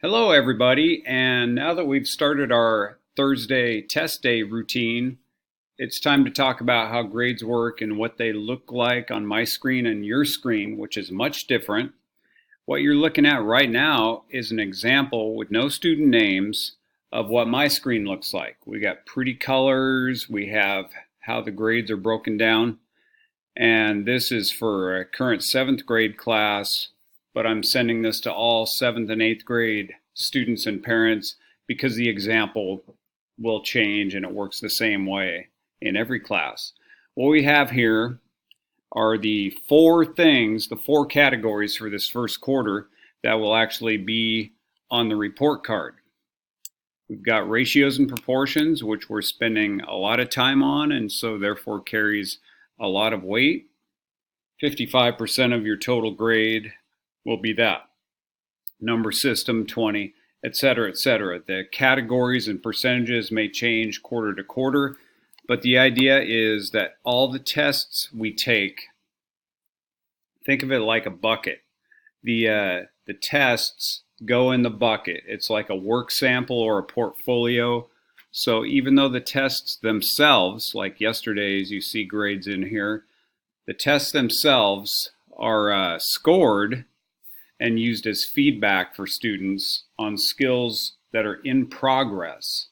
Hello, everybody. And now that we've started our Thursday test day routine, it's time to talk about how grades work and what they look like on my screen and your screen, which is much different. What you're looking at right now is an example with no student names of what my screen looks like. We got pretty colors, we have how the grades are broken down, and this is for a current 7th grade class, but I'm sending this to all 7th and 8th grade students and parents because the example will change and it works the same way in every class. What we have here are the four categories for this first quarter that will actually be on the report card. We've got ratios and proportions, which we're spending a lot of time on and so therefore carries a lot of weight. 55% of your total grade will be that. Number system 20, etc., etc. The categories and percentages may change quarter to quarter, but the idea is that all the tests we take, think of it like a bucket. The tests go in the bucket. It's like a work sample or a portfolio. So even though the tests themselves, like yesterday's, you see grades in here, the tests themselves are scored and used as feedback for students on skills that are in progress.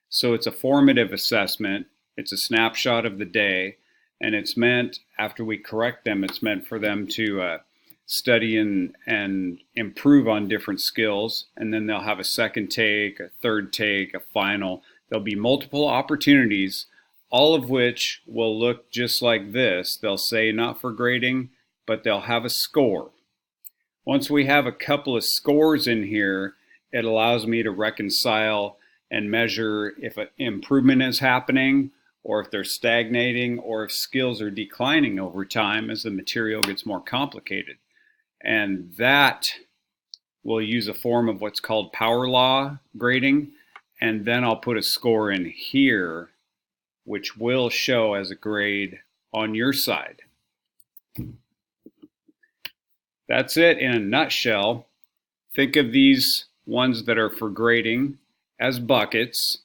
So it's a formative assessment, it's a snapshot of the day, and it's meant, after we correct them, it's meant for them to study and improve on different skills, and then they'll have a second take, a third take, a final. There'll be multiple opportunities, all of which will look just like this. They'll say not for grading, but they'll have a score. Once we have a couple of scores in here, it allows me to reconcile and measure if an improvement is happening, or if they're stagnating, or if skills are declining over time as the material gets more complicated. And that will use a form of what's called power law grading, and then I'll put a score in here, which will show as a grade on your side. That's it in a nutshell. Think of these ones that are for grading as buckets,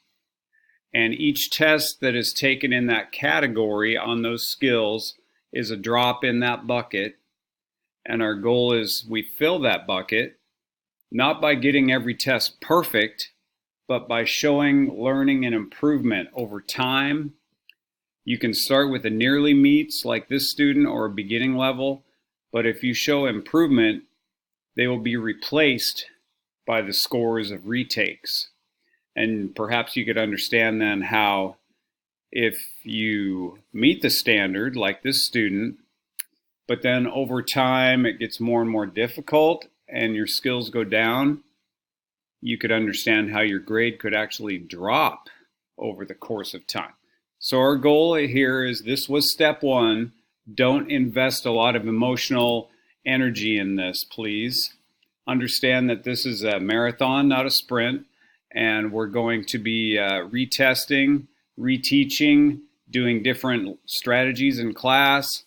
and each test that is taken in that category on those skills is a drop in that bucket, and our goal is we fill that bucket not by getting every test perfect, but by showing learning and improvement over time. You can start with a nearly meets like this student or a beginning level, but if you show improvement, they will be replaced by the scores of retakes. And perhaps you could understand then how if you meet the standard like this student, but then over time it gets more and more difficult and your skills go down, you could understand how your grade could actually drop over the course of time. So our goal here is this was step one. Don't invest a lot of emotional energy in this, please. Understand that this is a marathon, not a sprint, and we're going to be retesting, reteaching, doing different strategies in class,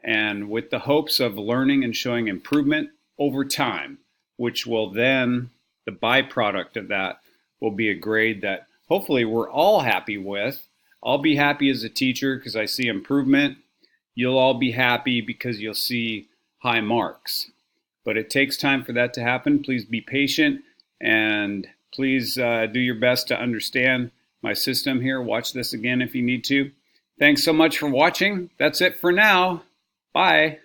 and with the hopes of learning and showing improvement over time, which will then, the byproduct of that will be a grade that hopefully we're all happy with. I'll be happy as a teacher because I see improvement. You'll all be happy because you'll see high marks. But it takes time for that to happen. Please be patient and please do your best to understand my system here. Watch this again if you need to. Thanks so much for watching. That's it for now. Bye.